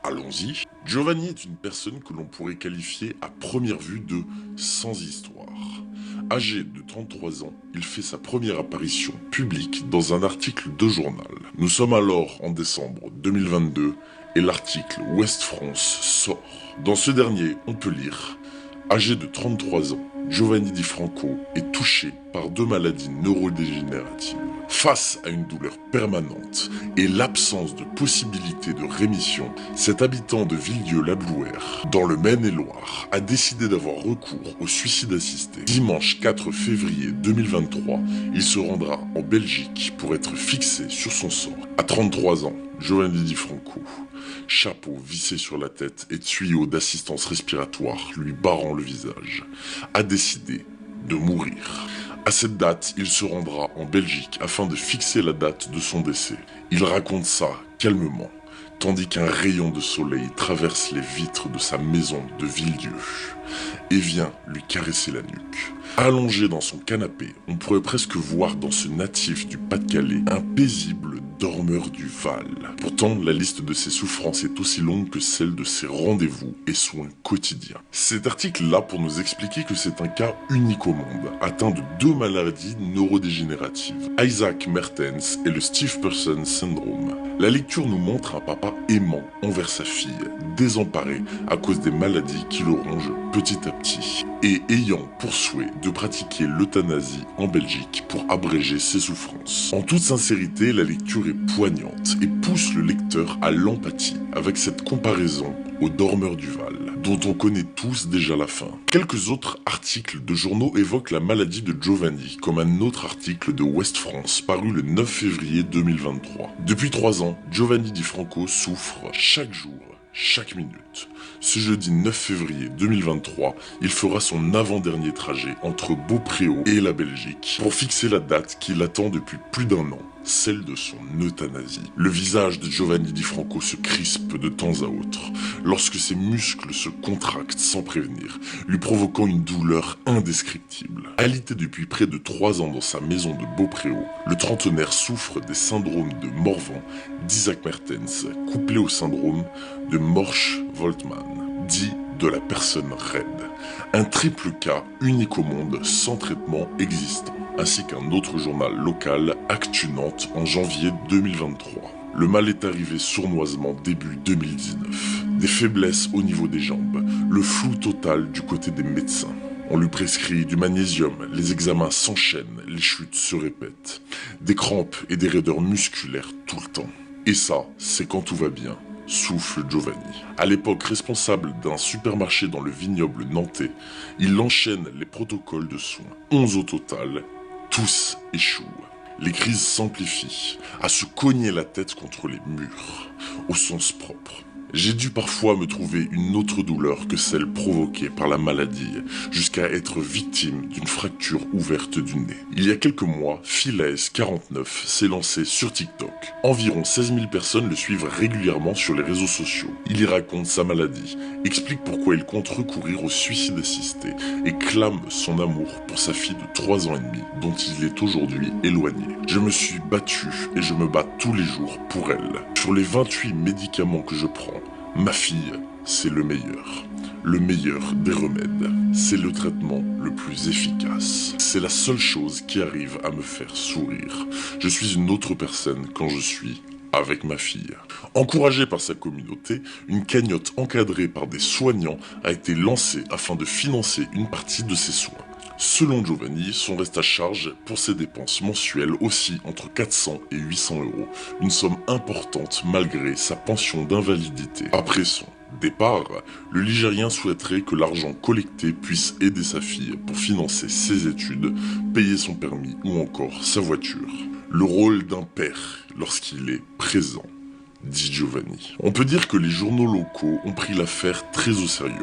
Allons-y. Giovanni est une personne que l'on pourrait qualifier à première vue de sans histoire. Âgé de 33 ans, il fait sa première apparition publique dans un article de journal. Nous sommes alors en décembre 2022 et l'article Ouest France sort. Dans ce dernier, on peut lire « Âgé de 33 ans, Giovanni Di Franco est touché par 2 maladies neurodégénératives. Face à une douleur permanente et l'absence de possibilité de rémission, cet habitant de Villedieu-la-Blouère, dans le Maine-et-Loire, a décidé d'avoir recours au suicide assisté. Dimanche 4 février 2023, il se rendra en Belgique pour être fixé sur son sort. À 33 ans, Giovanni Di Franco, chapeau vissé sur la tête et tuyau d'assistance respiratoire lui barrant le visage, a décidé de mourir. À cette date, il se rendra en Belgique afin de fixer la date de son décès. Il raconte ça calmement, tandis qu'un rayon de soleil traverse les vitres de sa maison de Villedieu et vient lui caresser la nuque. Allongé dans son canapé, on pourrait presque voir dans ce natif du Pas-de-Calais un paisible dormeur du Val. Pourtant, la liste de ses souffrances est aussi longue que celle de ses rendez-vous et soins quotidiens. Cet article est là pour nous expliquer que c'est un cas unique au monde, atteint de 2 maladies neurodégénératives, Isaac Mertens et le Steve Person Syndrome. La lecture nous montre un papa aimant envers sa fille, désemparé à cause des maladies qui le rongent petit à petit, et ayant pour souhait de pratiquer l'euthanasie en Belgique pour abréger ses souffrances. En toute sincérité, la lecture est poignante et pousse le lecteur à l'empathie avec cette comparaison au dormeur du Val, dont on connaît tous déjà la fin. Quelques autres articles de journaux évoquent la maladie de Giovanni, comme un autre article de Ouest France paru le 9 février 2023. Depuis 3 ans, Giovanni Di Franco souffre chaque jour, chaque minute. Ce jeudi 9 février 2023, il fera son avant-dernier trajet entre Beaupréau et la Belgique pour fixer la date qu'il attend depuis plus d'1 an, celle de son euthanasie. Le visage de Giovanni Di Franco se crispe de temps à autre, lorsque ses muscles se contractent sans prévenir, lui provoquant une douleur indescriptible. Alité depuis près de 3 ans dans sa maison de Beaupréau, le trentenaire souffre des syndromes de Morvan, d'Isaac Mertens, couplé au syndrome de Morsch-Voltman, dit de la personne raide. Un triple cas unique au monde sans traitement existant, ainsi qu'un autre journal local, Actu Nantes, en janvier 2023. Le mal est arrivé sournoisement début 2019. Des faiblesses au niveau des jambes, le flou total du côté des médecins. On lui prescrit du magnésium, les examens s'enchaînent, les chutes se répètent. Des crampes et des raideurs musculaires tout le temps. Et ça, c'est quand tout va bien, souffle Giovanni. À l'époque responsable d'un supermarché dans le vignoble nantais, il enchaîne les protocoles de soins. 11 au total, tous échouent. Les crises s'amplifient, à se cogner la tête contre les murs, au sens propre. J'ai dû parfois me trouver une autre douleur que celle provoquée par la maladie, jusqu'à être victime d'une fracture ouverte du nez. Il y a quelques mois, Philaes49 s'est lancé sur TikTok. Environ 16 000 personnes le suivent régulièrement sur les réseaux sociaux. Il y raconte sa maladie, explique pourquoi il compte recourir au suicide assisté et clame son amour pour sa fille de 3 ans et demi, dont il est aujourd'hui éloigné. Je me suis battu et je me bats tous les jours pour elle. Sur les 28 médicaments que je prends, ma fille, c'est le meilleur des remèdes. C'est le traitement le plus efficace. C'est la seule chose qui arrive à me faire sourire. Je suis une autre personne quand je suis avec ma fille. Encouragé par sa communauté, une cagnotte encadrée par des soignants a été lancée afin de financer une partie de ses soins. Selon Giovanni, son reste à charge pour ses dépenses mensuelles oscille entre 400 et 800 euros, une somme importante malgré sa pension d'invalidité. Après son départ, le Ligérien souhaiterait que l'argent collecté puisse aider sa fille pour financer ses études, payer son permis ou encore sa voiture. Le rôle d'un père lorsqu'il est présent, dit Giovanni. On peut dire que les journaux locaux ont pris l'affaire très au sérieux,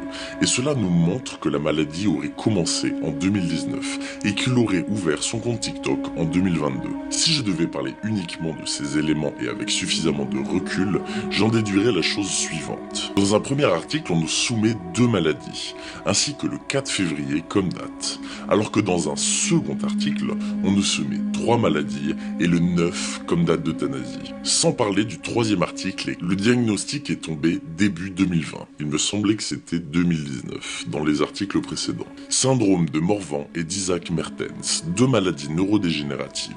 et cela nous montre que la maladie aurait commencé en 2019 et qu'il aurait ouvert son compte TikTok en 2022. Si je devais parler uniquement de ces éléments et avec suffisamment de recul, j'en déduirais la chose suivante. Dans un premier article, on nous soumet 2 maladies, ainsi que le 4 février comme date, alors que dans un second article, on nous soumet 3 maladies et le 9 comme date d'euthanasie. Sans parler du troisième article article et le diagnostic est tombé début 2020. Il me semblait que c'était 2019 dans les articles précédents. Syndrome de Morvan et d'Isaac Mertens, 2 maladies neurodégénératives.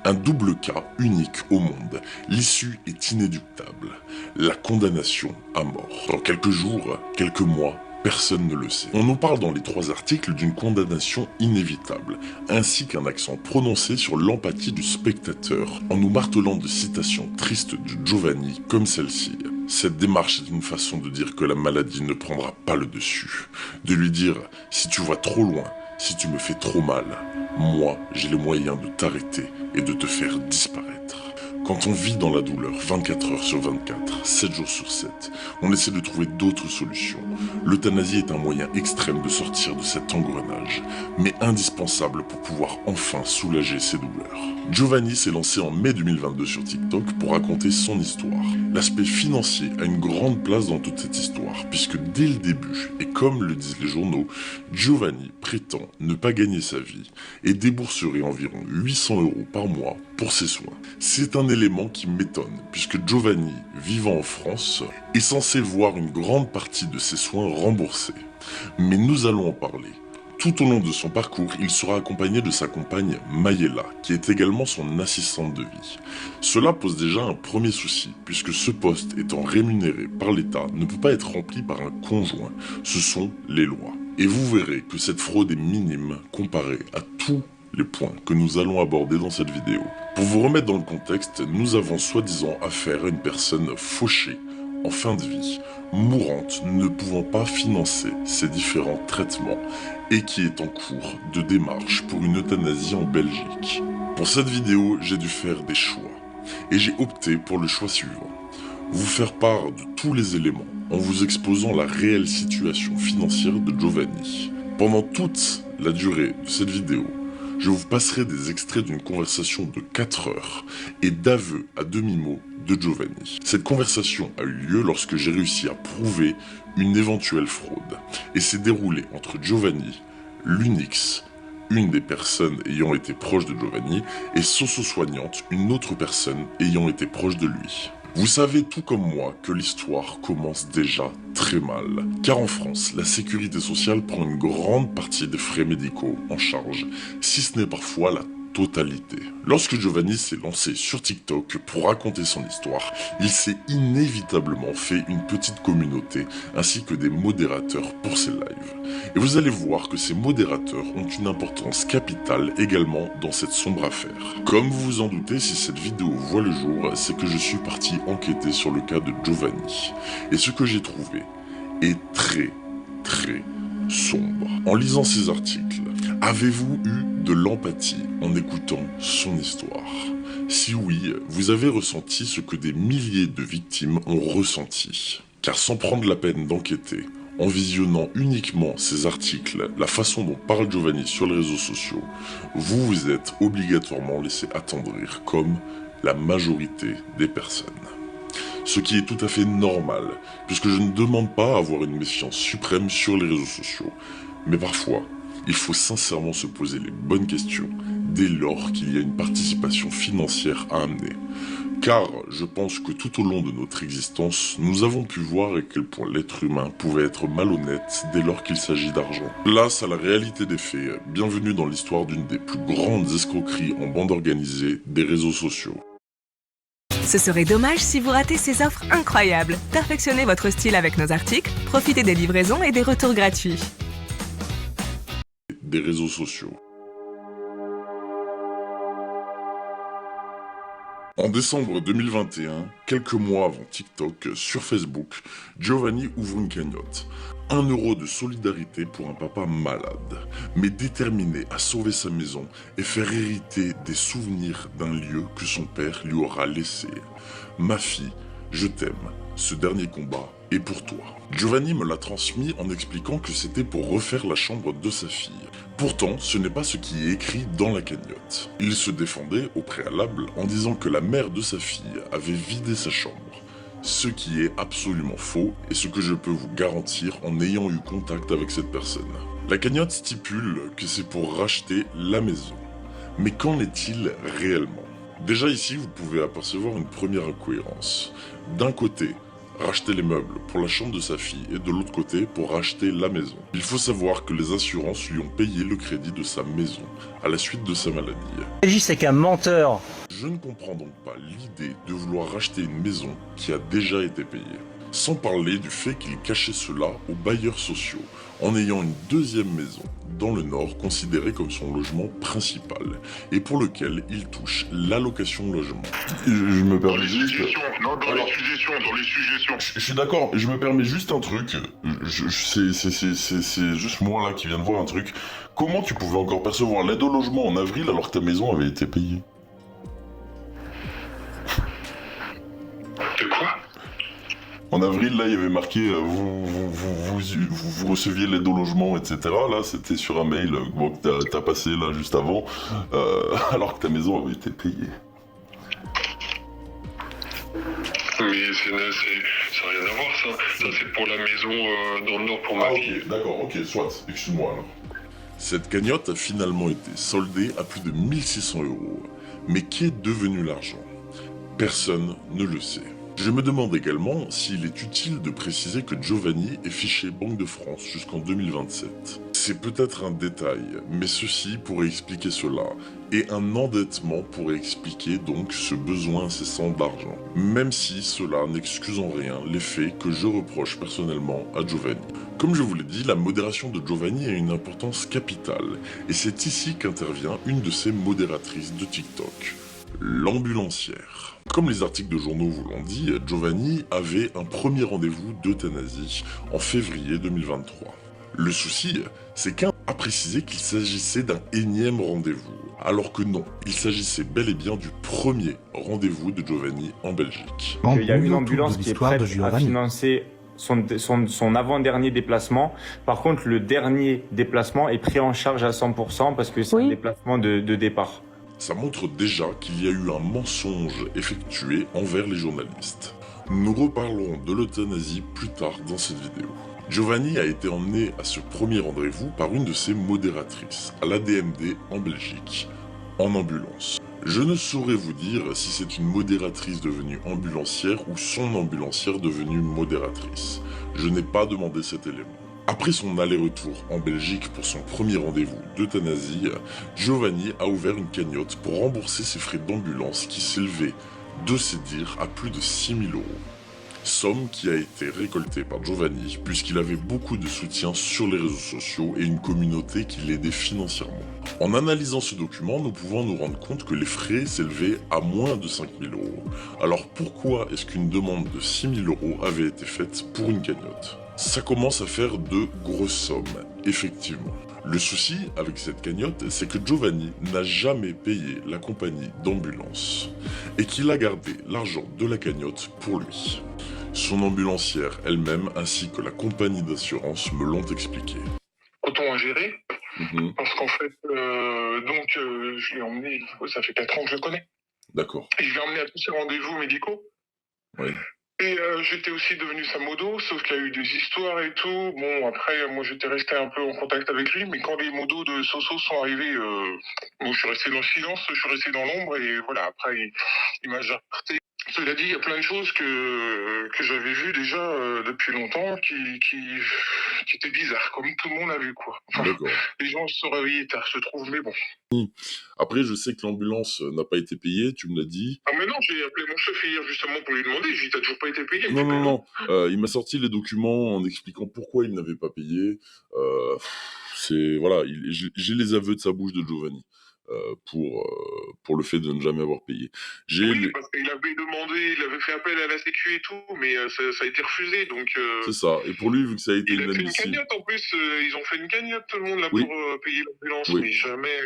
Un double cas unique au monde. L'issue est inéluctable. La condamnation à mort. Dans quelques jours, quelques mois, personne ne le sait. On nous parle dans les 3 articles d'une condamnation inévitable, ainsi qu'un accent prononcé sur l'empathie du spectateur, en nous martelant de citations tristes de Giovanni comme celle-ci. Cette démarche est une façon de dire que la maladie ne prendra pas le dessus. De lui dire, si tu vas trop loin, si tu me fais trop mal, moi j'ai les moyens de t'arrêter et de te faire disparaître. Quand on vit dans la douleur 24 heures sur 24, 7 jours sur 7, on essaie de trouver d'autres solutions. L'euthanasie est un moyen extrême de sortir de cet engrenage, mais indispensable pour pouvoir enfin soulager ses douleurs. Giovanni s'est lancé en mai 2022 sur TikTok pour raconter son histoire. L'aspect financier a une grande place dans toute cette histoire, puisque dès le début, et comme le disent les journaux, Giovanni prétend ne pas gagner sa vie et débourserait environ 800 € par mois pour ses soins. C'est un élément qui m'étonne, puisque Giovanni, vivant en France, est censé voir une grande partie de ses soins remboursés. Mais nous allons en parler. Tout au long de son parcours, il sera accompagné de sa compagne Mayela, qui est également son assistante de vie. Cela pose déjà un premier souci, puisque ce poste étant rémunéré par l'État ne peut pas être rempli par un conjoint. Ce sont les lois. Et vous verrez que cette fraude est minime comparée à tous les points que nous allons aborder dans cette vidéo. Pour vous remettre dans le contexte, nous avons soi-disant affaire à une personne fauchée, en fin de vie, mourante, ne pouvant pas financer ses différents traitements et qui est en cours de démarche pour une euthanasie en Belgique. Pour cette vidéo, j'ai dû faire des choix et j'ai opté pour le choix suivant. Vous faire part de tous les éléments en vous exposant la réelle situation financière de Giovanni. Pendant toute la durée de cette vidéo, je vous passerai des extraits d'une conversation de 4 heures et d'aveux à demi-mot de Giovanni. Cette conversation a eu lieu lorsque j'ai réussi à prouver une éventuelle fraude et s'est déroulée entre Giovanni, Lunix, une des personnes ayant été proche de Giovanni, et Soso Soignante, une autre personne ayant été proche de lui. Vous savez tout comme moi que l'histoire commence déjà très mal, car en France, la sécurité sociale prend une grande partie des frais médicaux en charge, si ce n'est parfois la totalité. Lorsque Giovanni s'est lancé sur TikTok pour raconter son histoire, il s'est inévitablement fait une petite communauté ainsi que des modérateurs pour ses lives. Et vous allez voir que ces modérateurs ont une importance capitale également dans cette sombre affaire. Comme vous vous en doutez, si cette vidéo voit le jour, c'est que je suis parti enquêter sur le cas de Giovanni. Et ce que j'ai trouvé est très sombre. En lisant ces articles, avez-vous eu de l'empathie en écoutant son histoire? Si oui, vous avez ressenti ce que des milliers de victimes ont ressenti. Car sans prendre la peine d'enquêter, en visionnant uniquement ces articles, la façon dont parle Giovanni sur les réseaux sociaux, vous vous êtes obligatoirement laissé attendrir comme la majorité des personnes. Ce qui est tout à fait normal, puisque je ne demande pas à avoir une méfiance suprême sur les réseaux sociaux. Mais parfois, il faut sincèrement se poser les bonnes questions dès lors qu'il y a une participation financière à amener. Car je pense que tout au long de notre existence, nous avons pu voir à quel point l'être humain pouvait être malhonnête dès lors qu'il s'agit d'argent. Place à la réalité des faits, bienvenue dans l'histoire d'une des plus grandes escroqueries en bande organisée des réseaux sociaux. Ce serait dommage si vous ratez ces offres incroyables. Perfectionnez votre style avec nos articles, profitez des livraisons et des retours gratuits. Des réseaux sociaux. En décembre 2021, quelques mois avant TikTok, sur Facebook, Giovanni ouvre une cagnotte. 1 € de solidarité pour un papa malade, mais déterminé à sauver sa maison et faire hériter des souvenirs d'un lieu que son père lui aura laissé. Ma fille, je t'aime. Ce dernier combat est pour toi. Giovanni me l'a transmis en expliquant que c'était pour refaire la chambre de sa fille. Pourtant, ce n'est pas ce qui est écrit dans la cagnotte. Il se défendait au préalable en disant que la mère de sa fille avait vidé sa chambre. Ce qui est absolument faux et ce que je peux vous garantir en ayant eu contact avec cette personne. La cagnotte stipule que c'est pour racheter la maison. Mais qu'en est-il réellement ? Déjà ici, vous pouvez apercevoir une première incohérence. D'un côté, racheter les meubles pour la chambre de sa fille et de l'autre côté pour racheter la maison. Il faut savoir que les assurances lui ont payé le crédit de sa maison à la suite de sa maladie. C'est qu'un menteur. Je ne comprends donc pas l'idée de vouloir racheter une maison qui a déjà été payée. Sans parler du fait qu'il cachait cela aux bailleurs sociaux, en ayant une deuxième maison dans le Nord considérée comme son logement principal, et pour lequel il touche l'allocation logement. Je me Dans permets les juste... suggestions, non, dans les suggestions. Je suis d'accord, je me permets juste un truc. C'est juste moi là qui viens de voir un truc. Comment tu pouvais encore percevoir l'aide au logement en avril alors que ta maison avait été payée? De quoi? En avril, là, il y avait marqué vous receviez l'aide au logement, etc. Là, c'était sur un mail bon, que t'as passé là juste avant, alors que ta maison avait été payée. Mais ça n'a rien à voir, ça. Ça, c'est pour la maison dans le Nord pour ma fille. Ok, d'accord, ok, soit, excuse-moi alors. Cette cagnotte a finalement été soldée à plus de 1600 €. Mais qui est devenu l'argent? Personne ne le sait. Je me demande également s'il est utile de préciser que Giovanni est fiché Banque de France jusqu'en 2027. C'est peut-être un détail, mais ceci pourrait expliquer cela, et un endettement pourrait expliquer donc ce besoin incessant d'argent, même si cela n'excuse en rien les faits que je reproche personnellement à Giovanni. Comme je vous l'ai dit, la modération de Giovanni a une importance capitale, et c'est ici qu'intervient une de ses modératrices de TikTok, l'ambulancière. Comme les articles de journaux vous l'ont dit, Giovanni avait un premier rendez-vous d'euthanasie en février 2023. Le souci, c'est qu'un a précisé qu'il s'agissait d'un énième rendez-vous, alors que non, il s'agissait bel et bien du premier rendez-vous de Giovanni en Belgique. Il y a une ambulance qui est prête à financer son avant-dernier déplacement. Par contre, le dernier déplacement est pris en charge à 100% parce que c'est un déplacement de départ. Ça montre déjà qu'il y a eu un mensonge effectué envers les journalistes. Nous reparlerons de l'euthanasie plus tard dans cette vidéo. Giovanni a été emmené à ce premier rendez-vous par une de ses modératrices, à l'ADMD en Belgique, en ambulance. Je ne saurais vous dire si c'est une modératrice devenue ambulancière ou son ambulancière devenue modératrice. Je n'ai pas demandé cet élément. Après son aller-retour en Belgique pour son premier rendez-vous d'euthanasie, Giovanni a ouvert une cagnotte pour rembourser ses frais d'ambulance qui s'élevaient, de ses dires, à plus de 6 000 €. Somme qui a été récoltée par Giovanni puisqu'il avait beaucoup de soutien sur les réseaux sociaux et une communauté qui l'aidait financièrement. En analysant ce document, nous pouvons nous rendre compte que les frais s'élevaient à moins de 5 000 €. Alors pourquoi est-ce qu'une demande de 6 000 € avait été faite pour une cagnotte ? Ça commence à faire de grosses sommes, effectivement. Le souci avec cette cagnotte, c'est que Giovanni n'a jamais payé la compagnie d'ambulance et qu'il a gardé l'argent de la cagnotte pour lui. Son ambulancière elle-même ainsi que la compagnie d'assurance me l'ont expliqué. Autant à gérer, parce qu'en fait, je l'ai emmené, ça fait 4 ans que je le connais. D'accord. Et je l'ai emmené à tous ses rendez-vous médicaux. Oui. Et j'étais aussi devenu sa modo, sauf qu'il y a eu des histoires et tout. Bon, après, moi, j'étais resté un peu en contact avec lui, mais quand les modos de Soso sont arrivés, je suis resté dans le silence, je suis resté dans l'ombre, et voilà, après, il m'a jarté. Cela dit, il y a plein de choses que j'avais vues déjà depuis longtemps qui étaient bizarres, comme tout le monde a vu, quoi. Enfin, D'accord. les gens se sont réveillés tard, je trouve, mais bon. Après, je sais que l'ambulance n'a pas été payée, tu me l'as dit. Ah mais non, j'ai appelé mon chef hier justement pour lui demander, j'ai dit t'as toujours pas été payé. Non. Il m'a sorti les documents en expliquant pourquoi il n'avait pas payé. Voilà, j'ai les aveux de sa bouche de Giovanni pour le fait de ne jamais avoir payé. Parce qu'il avait demandé, il avait fait appel à la sécu et tout, mais ça a été refusé, donc... C'est ça, et pour lui, vu que ça a été il a fait une inadmissible... cagnotte en plus, ils ont fait une cagnotte tout le monde là Oui. pour payer l'ambulance, Oui. mais jamais...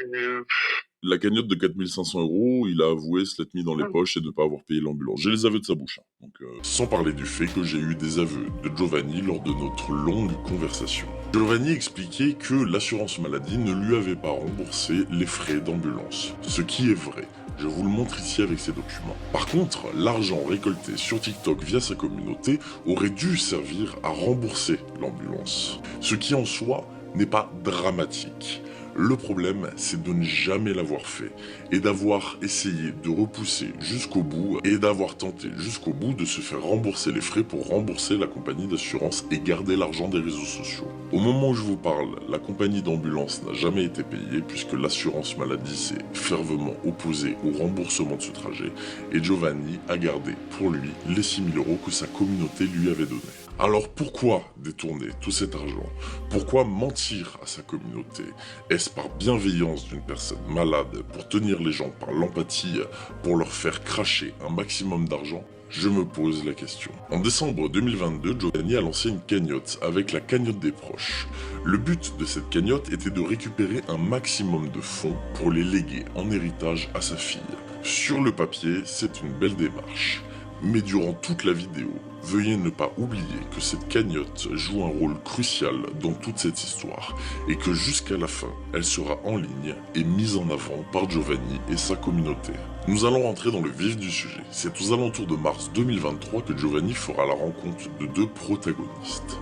La cagnotte de 4 500 €, il a avoué se l'être mis dans les poches et de ne pas avoir payé l'ambulance. J'ai les aveux de sa bouche. Donc, sans parler du fait que j'ai eu des aveux de Giovanni lors de notre longue conversation. Giovanni expliquait que l'assurance maladie ne lui avait pas remboursé les frais d'ambulance. Ce qui est vrai. Je vous le montre ici avec ces documents. Par contre, l'argent récolté sur TikTok via sa communauté aurait dû servir à rembourser l'ambulance. Ce qui en soi n'est pas dramatique. Le problème, c'est de ne jamais l'avoir fait et d'avoir essayé de repousser jusqu'au bout et d'avoir tenté jusqu'au bout de se faire rembourser les frais pour rembourser la compagnie d'assurance et garder l'argent des réseaux sociaux. Au moment où je vous parle, la compagnie d'ambulance n'a jamais été payée puisque l'assurance maladie s'est fervement opposée au remboursement de ce trajet et Giovanni a gardé pour lui les 6 000 € que sa communauté lui avait donnés. Alors pourquoi détourner tout cet argent? Pourquoi mentir à sa communauté? Est-ce par bienveillance d'une personne malade pour tenir les gens par l'empathie pour leur faire cracher un maximum d'argent? Je me pose la question. En décembre 2022, Giovanni a lancé une cagnotte avec la cagnotte des proches. Le but de cette cagnotte était de récupérer un maximum de fonds pour les léguer en héritage à sa fille. Sur le papier, c'est une belle démarche. Mais durant toute la vidéo, veuillez ne pas oublier que cette cagnotte joue un rôle crucial dans toute cette histoire et que jusqu'à la fin, elle sera en ligne et mise en avant par Giovanni et sa communauté. Nous allons rentrer dans le vif du sujet. C'est aux alentours de mars 2023 que Giovanni fera la rencontre de deux protagonistes,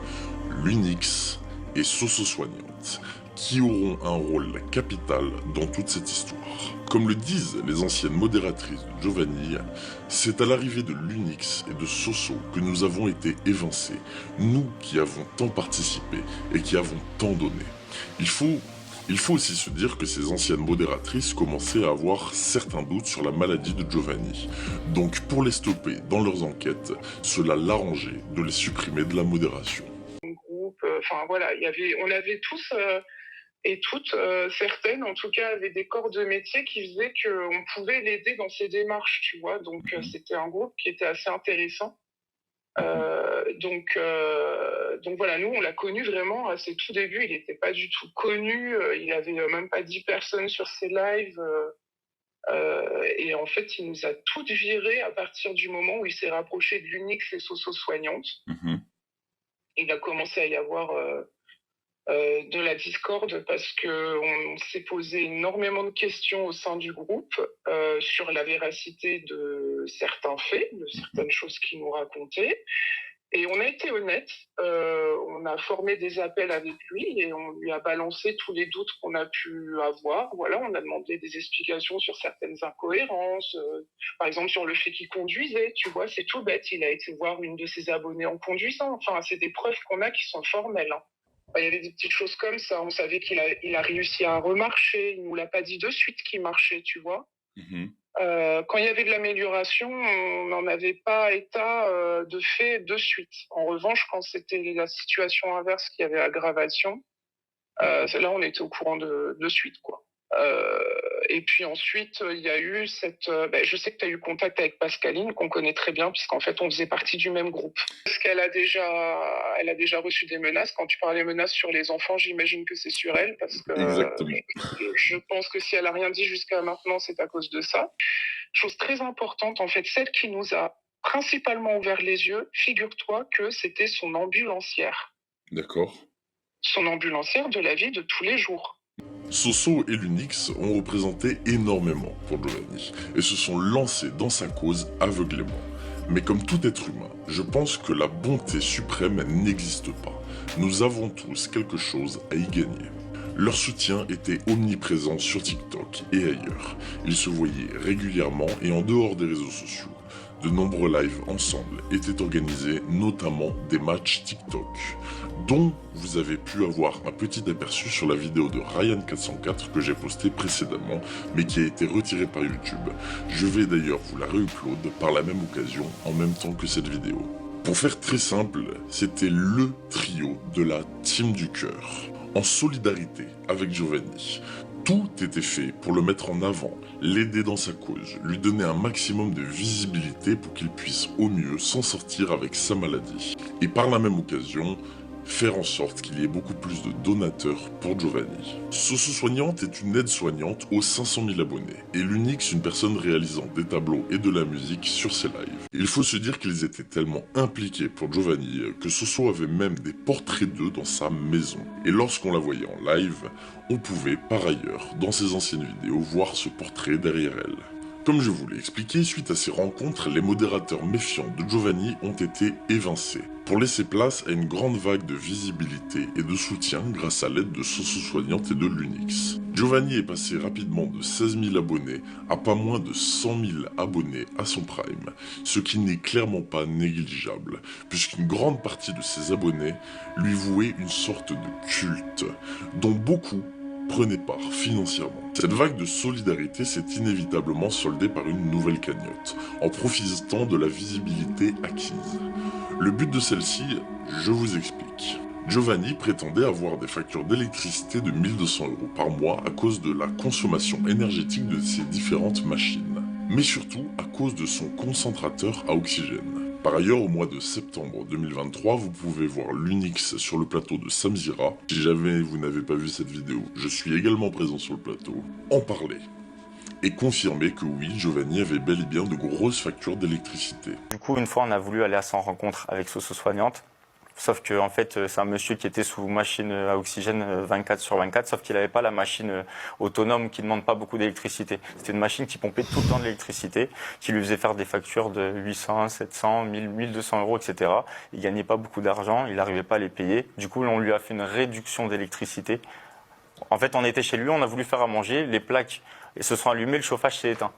Lunix et Soso Soignante, qui auront un rôle capital dans toute cette histoire. Comme le disent les anciennes modératrices de Giovanni, c'est à l'arrivée de Lunix et de Soso que nous avons été évincés, nous qui avons tant participé et qui avons tant donné. Il faut aussi se dire que ces anciennes modératrices commençaient à avoir certains doutes sur la maladie de Giovanni. Donc pour les stopper dans leurs enquêtes, cela l'arrangeait de les supprimer de la modération. Enfin voilà, on avait tous et toutes, certaines en tout cas, avaient des corps de métier qui faisaient qu'on pouvait l'aider dans ses démarches, tu vois. Donc c'était un groupe qui était assez intéressant. Donc voilà, nous on l'a connu vraiment à ses tout débuts. Il n'était pas du tout connu, il avait même pas 10 personnes sur ses lives. Et en fait, il nous a toutes virées à partir du moment où il s'est rapproché de Lunix et Soso Soignante. Il a commencé à y avoir de la discorde parce qu'on s'est posé énormément de questions au sein du groupe sur la véracité de certains faits, de certaines choses qu'il nous racontait. Et on a été honnête, on a formé des appels avec lui et on lui a balancé tous les doutes qu'on a pu avoir. Voilà, on a demandé des explications sur certaines incohérences, par exemple sur le fait qu'il conduisait, tu vois, c'est tout bête, il a été voir une de ses abonnées en conduisant. Enfin, c'est des preuves qu'on a qui sont formelles, hein. Il y avait des petites choses comme ça, on savait qu'il a réussi à remarcher, il nous l'a pas dit de suite qu'il marchait, tu vois. Quand il y avait de l'amélioration, on n'en avait pas état de fait de suite. En revanche, quand c'était la situation inverse, qu'il y avait aggravation, là on était au courant de suite, quoi. Et puis ensuite, il y a eu je sais que tu as eu contact avec Pascaline, qu'on connaît très bien, puisqu'en fait, on faisait partie du même groupe. Est-ce qu'elle a déjà reçu des menaces? Quand tu parles des menaces sur les enfants, j'imagine que c'est sur elle, parce que Exactement. Je pense que si elle a rien dit jusqu'à maintenant, c'est à cause de ça. Chose très importante, en fait, celle qui nous a principalement ouvert les yeux, figure-toi que c'était son ambulancière. D'accord. Son ambulancière de la vie de tous les jours. Soso et Lunix ont représenté énormément pour Giovanni et se sont lancés dans sa cause aveuglément. Mais comme tout être humain, je pense que la bonté suprême n'existe pas. Nous avons tous quelque chose à y gagner. Leur soutien était omniprésent sur TikTok et ailleurs. Ils se voyaient régulièrement et en dehors des réseaux sociaux. De nombreux lives ensemble étaient organisés, notamment des matchs TikTok, dont vous avez pu avoir un petit aperçu sur la vidéo de Ryan404 que j'ai postée précédemment, mais qui a été retirée par YouTube. Je vais d'ailleurs vous la réupload par la même occasion, en même temps que cette vidéo. Pour faire très simple, c'était le trio de la Team du Cœur, en solidarité avec Giovanni. Tout était fait pour le mettre en avant, l'aider dans sa cause, lui donner un maximum de visibilité pour qu'il puisse au mieux s'en sortir avec sa maladie. Et par la même occasion, faire en sorte qu'il y ait beaucoup plus de donateurs pour Giovanni. Soso Soignante est une aide-soignante aux 500 000 abonnés, et Lunix une personne réalisant des tableaux et de la musique sur ses lives. Il faut se dire qu'ils étaient tellement impliqués pour Giovanni que Soso avait même des portraits d'eux dans sa maison. Et lorsqu'on la voyait en live, on pouvait par ailleurs, dans ses anciennes vidéos, voir ce portrait derrière elle. Comme je vous l'ai expliqué, suite à ces rencontres, les modérateurs méfiants de Giovanni ont été évincés, pour laisser place à une grande vague de visibilité et de soutien grâce à l'aide de Soso Soignante et de l'Unix. Giovanni est passé rapidement de 16 000 abonnés à pas moins de 100 000 abonnés à son prime, ce qui n'est clairement pas négligeable, puisqu'une grande partie de ses abonnés lui vouaient une sorte de culte, dont beaucoup prenaient part financièrement. Cette vague de solidarité s'est inévitablement soldée par une nouvelle cagnotte, en profitant de la visibilité acquise. Le but de celle-ci, je vous explique. Giovanni prétendait avoir des factures d'électricité de 1200 € par mois à cause de la consommation énergétique de ses différentes machines, mais surtout à cause de son concentrateur à oxygène. Par ailleurs, au mois de septembre 2023, vous pouvez voir l'Unix sur le plateau de Samzira. Si jamais vous n'avez pas vu cette vidéo, je suis également présent sur le plateau. En parler et confirmer que oui, Giovanni avait bel et bien de grosses factures d'électricité. Du coup, une fois, on a voulu aller à sa rencontre avec Soso Soignante. Sauf que en fait, c'est un monsieur qui était sous machine à oxygène 24/24, sauf qu'il n'avait pas la machine autonome qui ne demande pas beaucoup d'électricité. C'était une machine qui pompait tout le temps de l'électricité, qui lui faisait faire des factures de 800, 700, 1000, 1200 €, etc. Il gagnait pas beaucoup d'argent, il n'arrivait pas à les payer. Du coup, on lui a fait une réduction d'électricité. En fait, on était chez lui, on a voulu faire à manger, les plaques se sont allumées, le chauffage s'est éteint.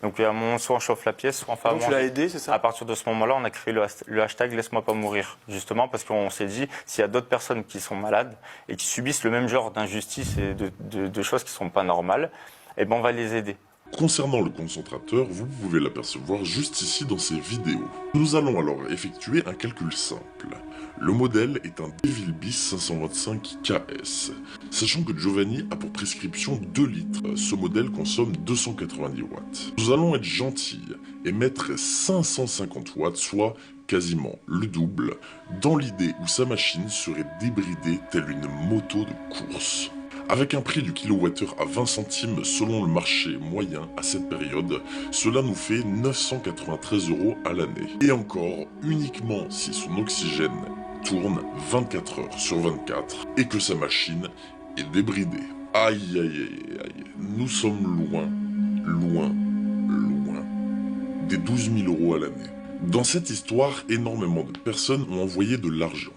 Donc à un moment, soit on chauffe la pièce, soit on fait à manger. Donc tu l'as aidé, c'est ça? À partir de ce moment-là, on a créé le hashtag Laisse-moi pas mourir. Justement parce qu'on s'est dit, s'il y a d'autres personnes qui sont malades et qui subissent le même genre d'injustice et de choses qui sont pas normales, eh ben on va les aider. Concernant le concentrateur, vous pouvez l'apercevoir juste ici dans ces vidéos. Nous allons alors effectuer un calcul simple. Le modèle est un DeVilbiss 525 KS. Sachant que Giovanni a pour prescription 2 litres, ce modèle consomme 290 watts. Nous allons être gentils et mettre 550 watts, soit quasiment le double, dans l'idée où sa machine serait débridée telle une moto de course. Avec un prix du kilowattheure à 20 centimes selon le marché moyen à cette période, cela nous fait 993 € à l'année. Et encore, uniquement si son oxygène tourne 24 heures sur 24 et que sa machine est débridée. Aïe aïe aïe aïe, nous sommes loin des 12 000 € à l'année. Dans cette histoire, énormément de personnes ont envoyé de l'argent.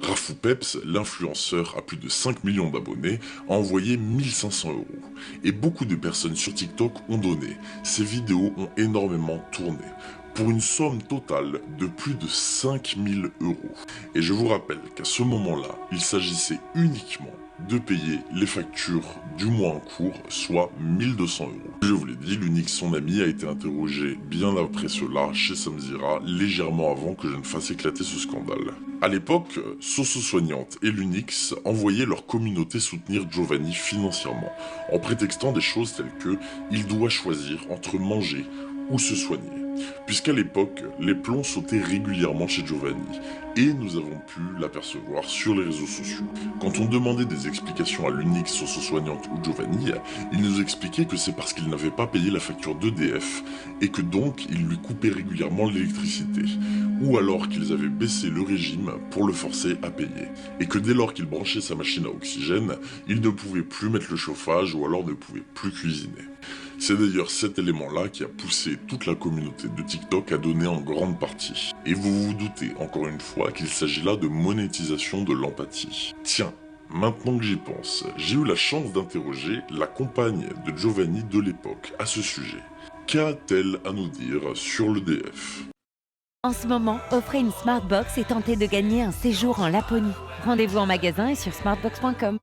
Rafou Peps, l'influenceur à plus de 5 millions d'abonnés, a envoyé 1500 €. Et beaucoup de personnes sur TikTok ont donné. Ces vidéos ont énormément tourné, pour une somme totale de plus de 5 000 €. Et je vous rappelle qu'à ce moment-là, il s'agissait uniquement de payer les factures du mois en cours, soit 1200 €. Je vous l'ai dit, l'Unix, son ami, a été interrogé bien après cela chez Samzira, légèrement avant que je ne fasse éclater ce scandale. À l'époque, Soso Soignante et l'Unix envoyaient leur communauté soutenir Giovanni financièrement, en prétextant des choses telles que « il doit choisir entre manger ou se soigner ». Puisqu'à l'époque, les plombs sautaient régulièrement chez Giovanni, et nous avons pu l'apercevoir sur les réseaux sociaux. Quand on demandait des explications à l'Unix, Soso Soignante ou Giovanni, il nous expliquait que c'est parce qu'il n'avait pas payé la facture d'EDF, et que donc il lui coupait régulièrement l'électricité, ou alors qu'ils avaient baissé le régime pour le forcer à payer, et que dès lors qu'il branchait sa machine à oxygène, il ne pouvait plus mettre le chauffage ou alors ne pouvait plus cuisiner. C'est d'ailleurs cet élément-là qui a poussé toute la communauté de TikTok à donner en grande partie. Et vous vous doutez, encore une fois, qu'il s'agit là de monétisation de l'empathie. Tiens, maintenant que j'y pense, j'ai eu la chance d'interroger la compagne de Giovanni de l'époque à ce sujet. Qu'a-t-elle à nous dire sur l'EDF ? En ce moment, offrez une Smartbox et tentez de gagner un séjour en Laponie. Rendez-vous en magasin et sur smartbox.com.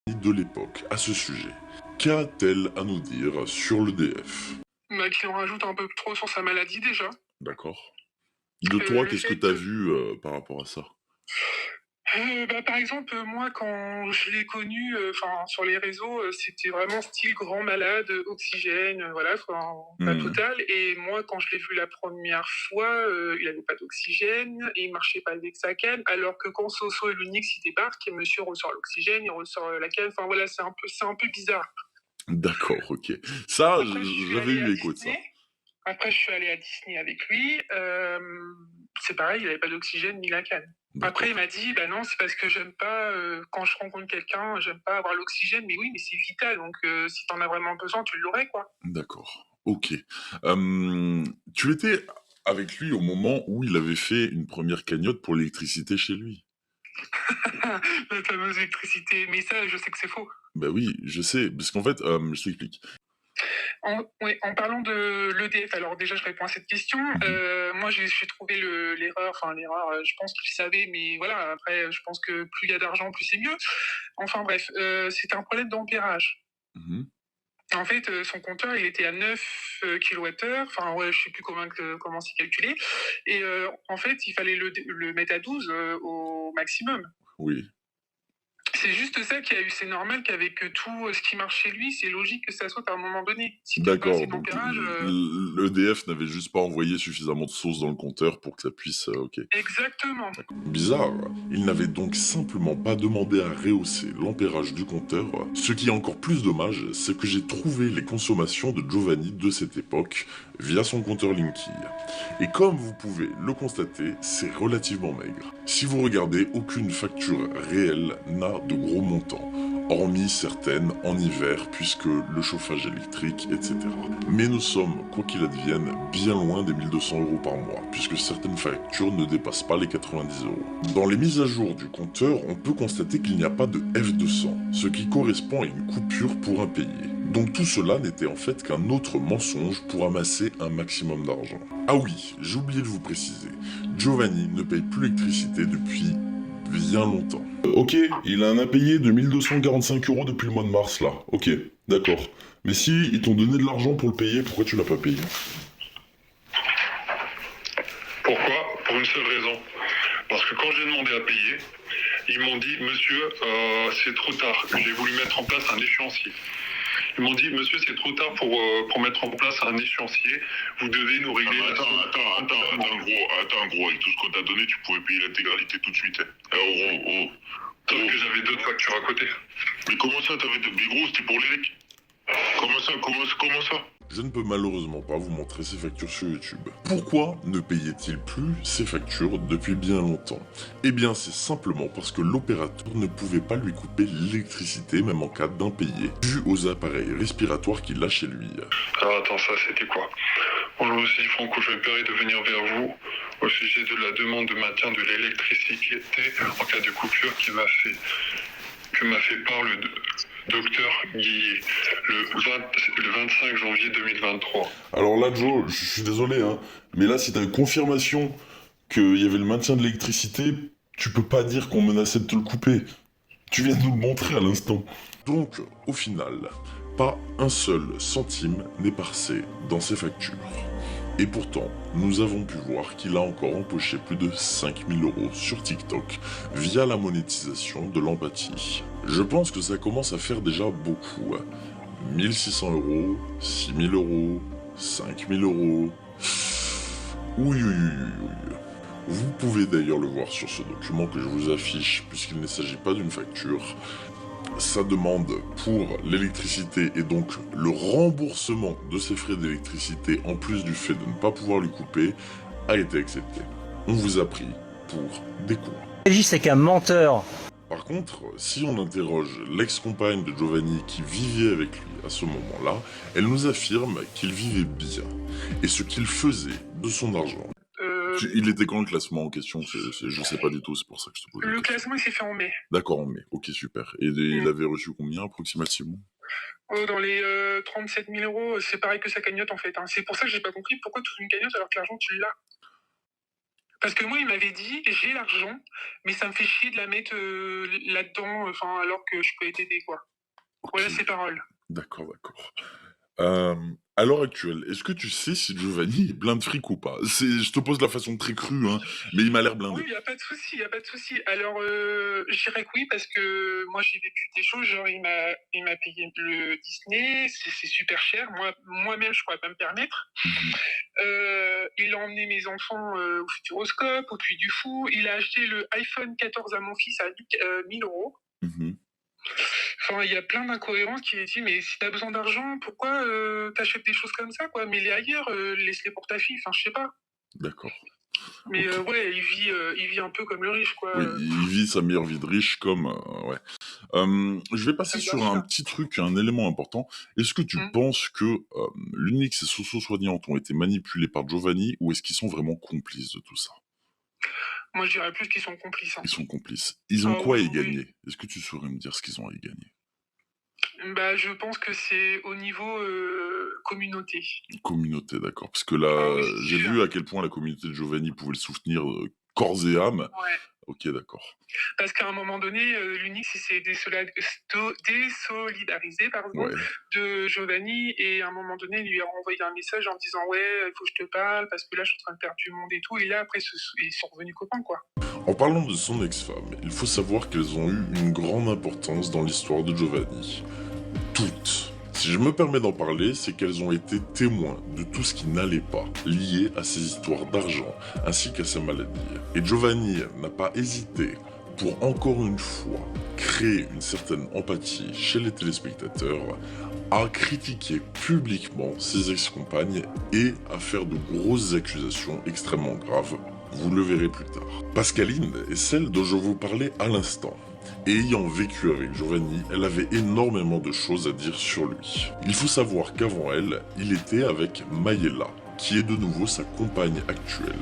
De l'époque à ce sujet. Qu'a-t-elle à nous dire sur l'EDF ? Bah, qu'il en rajoute un peu trop sur sa maladie déjà. D'accord. De toi, qu'est-ce que t'as vu par rapport à ça ? Par exemple, moi, quand je l'ai connu, sur les réseaux, c'était vraiment style grand malade, oxygène, voilà, la totale. Et moi, quand je l'ai vu la première fois, il avait pas d'oxygène, et il marchait pas avec sa canne, alors que quand Soso et l'Unix il débarquent, monsieur ressort l'oxygène, il ressort la canne. Enfin voilà, c'est un peu bizarre. D'accord, ok. Ça, Après, j'avais eu écho de ça. Après, je suis allé à Disney avec lui. C'est pareil, il avait pas d'oxygène ni la canne. Après, il m'a dit, bah non, c'est parce que j'aime pas, quand je rencontre quelqu'un, j'aime pas avoir l'oxygène. Mais oui, mais c'est vital, donc si t'en as vraiment besoin, tu l'aurais, quoi. D'accord. Ok. Tu étais avec lui au moment où il avait fait une première cagnotte pour l'électricité chez lui. La fameuse électricité, mais ça, je sais que c'est faux. Bah oui, je sais, parce qu'en fait, je t'explique. Ouais, en parlant de l'EDF, alors déjà je réponds à cette question. Moi j'ai trouvé l'erreur, je pense qu'il savait, mais voilà, après je pense que plus il y a d'argent, plus c'est mieux. Enfin bref, c'était un problème d'ampérage. Mhm. En fait, son compteur, il était à 9 kWh, enfin ouais, je sais plus comment c'est calculé. Et en fait, il fallait le mettre à 12 au maximum. Oui. C'est juste ça qui a eu, c'est normal qu'avec tout ce qui marche chez lui, c'est logique que ça saute à un moment donné. Si t'as pas assez D'accord, donc d'ampérage, l'EDF n'avait juste pas envoyé suffisamment de sauce dans le compteur pour que ça puisse... ok. exactement. Bizarre. Il n'avait donc simplement pas demandé à rehausser l'ampérage du compteur. Ce qui est encore plus dommage, c'est que j'ai trouvé les consommations de Giovanni de cette époque via son compteur Linky. Et comme vous pouvez le constater, c'est relativement maigre. Si vous regardez, aucune facture réelle n'a de gros montants, hormis certaines en hiver puisque le chauffage électrique, etc. Mais nous sommes, quoi qu'il advienne, bien loin des 1200 € par mois, puisque certaines factures ne dépassent pas les 90 €. Dans les mises à jour du compteur, on peut constater qu'il n'y a pas de F200, ce qui correspond à une coupure pour impayé. Donc tout cela n'était en fait qu'un autre mensonge pour amasser un maximum d'argent. Ah oui, j'ai oublié de vous préciser, Giovanni ne paye plus l'électricité depuis bien longtemps. Ok, il a un impayé de 1245 € depuis le mois de mars, là. Ok, d'accord. Mais si ils t'ont donné de l'argent pour le payer, pourquoi tu l'as pas payé? Pourquoi? Pour une seule raison. Parce que quand j'ai demandé à payer, ils m'ont dit, monsieur, c'est trop tard. J'ai voulu mettre en place un échéancier. Ils m'ont dit, monsieur, c'est trop tard pour mettre en place un échéancier. Vous devez nous régler la somme. Attends, gros, avec tout ce qu'on t'a donné, tu pouvais payer l'intégralité tout de suite. Sauf que j'avais d'autres factures à côté. Mais comment ça, t'avais de gros, c'était pour l'élec? Comment ça? Je ne peux malheureusement pas vous montrer ces factures sur YouTube. Pourquoi ne payait-il plus ces factures depuis bien longtemps? Eh bien, c'est simplement parce que l'opérateur ne pouvait pas lui couper l'électricité, même en cas d'impayé, dû aux appareils respiratoires qu'il a chez lui. Alors attends, ça c'était quoi? Bonjour, monsieur Franco, je me permets de venir vers vous au sujet de la demande de maintien de l'électricité en cas de coupure que m'a fait part le docteur Guillet le 25 janvier 2023. Alors là, Joe, je suis désolé, hein, mais là, si t'as une confirmation qu'il y avait le maintien de l'électricité, tu peux pas dire qu'on menaçait de te le couper. Tu viens de nous le montrer à l'instant. Donc, au final, pas un seul centime n'est passé dans ces factures. Et pourtant, nous avons pu voir qu'il a encore empoché plus de 5000 € sur TikTok via la monétisation de l'empathie. Je pense que ça commence à faire déjà beaucoup. 1600 €, 6000 €, 5000 €... Oui. Vous pouvez d'ailleurs le voir sur ce document que je vous affiche, puisqu'il ne s'agit pas d'une facture. Sa demande pour l'électricité et donc le remboursement de ses frais d'électricité, en plus du fait de ne pas pouvoir lui couper, a été acceptée. On vous a pris pour des cons. C'est qu'un menteur. Par contre, si on interroge l'ex-compagne de Giovanni qui vivait avec lui à ce moment-là, elle nous affirme qu'il vivait bien et ce qu'il faisait de son argent. Il était quand le classement en question? Je sais pas du tout, c'est pour ça que je te pose. Le classement il s'est fait en mai. D'accord, en mai, ok, super. Et il avait reçu combien approximativement? Dans les 37 000 €, c'est pareil que sa cagnotte en fait. Hein. C'est pour ça que j'ai pas compris pourquoi toute une cagnotte alors que l'argent tu l'as. Parce que moi il m'avait dit j'ai l'argent, mais ça me fait chier de la mettre là-dedans, alors que je peux t'aider quoi. Okay. Voilà ses paroles. D'accord. À l'heure actuelle, est-ce que tu sais si Giovanni est blinde fric ou pas? Je te pose de la façon très crue, hein, mais il m'a l'air blindé. Oui, y a pas de souci. Alors, je dirais que oui, parce que moi j'ai vécu des choses, genre il m'a payé le Disney, c'est super cher. Moi-même, je pourrais pas me permettre. Il a emmené mes enfants au Futuroscope, au Puy du Fou. Il a acheté le iPhone 14 à mon fils à 1000 €. Enfin, il y a plein d'incohérences qui est dit, mais si t'as besoin d'argent, pourquoi t'achètes des choses comme ça, quoi? Mets-les ailleurs, laisse-les pour ta fille, je sais pas. D'accord. Mais Ok. ouais, il vit un peu comme le riche, quoi. Oui, il vit sa meilleure vie de riche comme... ouais. Je vais passer Bien sur un sûr. petit truc, un élément important. Est-ce que tu Mmh. penses que l'Unix et Soso Soignante ont été manipulés par Giovanni ou est-ce qu'ils sont vraiment complices de tout ça? Moi, je dirais plus qu'ils sont complices, hein. Ils sont complices. Ils ont Ah quoi à oui, y oui, oui. gagner? Est-ce que tu saurais me dire ce qu'ils ont à y gagner? Bah, je pense que c'est au niveau, communauté. Communauté, d'accord. Parce que Ah là, oui, c'est j'ai sûr. vu à quel point la communauté de Giovanni pouvait le soutenir corps et âme. Ouais. Ok, d'accord. Parce qu'à un moment donné, l'Unix il s'est désolidarisé pardon, Ouais. de Giovanni et à un moment donné, il lui a renvoyé un message en disant ouais, il faut que je te parle parce que là, je suis en train de perdre du monde et tout. Et là, après, ils sont revenus copains, quoi. En parlant de son ex-femme, il faut savoir qu'elles ont eu une grande importance dans l'histoire de Giovanni. Toutes. Si je me permets d'en parler, c'est qu'elles ont été témoins de tout ce qui n'allait pas, lié à ses histoires d'argent, ainsi qu'à sa maladie. Et Giovanni n'a pas hésité, pour encore une fois créer une certaine empathie chez les téléspectateurs, à critiquer publiquement ses ex-compagnes et à faire de grosses accusations extrêmement graves. Vous le verrez plus tard. Pascaline est celle dont je vous parlais à l'instant. Et ayant vécu avec Giovanni, elle avait énormément de choses à dire sur lui. Il faut savoir qu'avant elle, il était avec Mayela, qui est de nouveau sa compagne actuelle,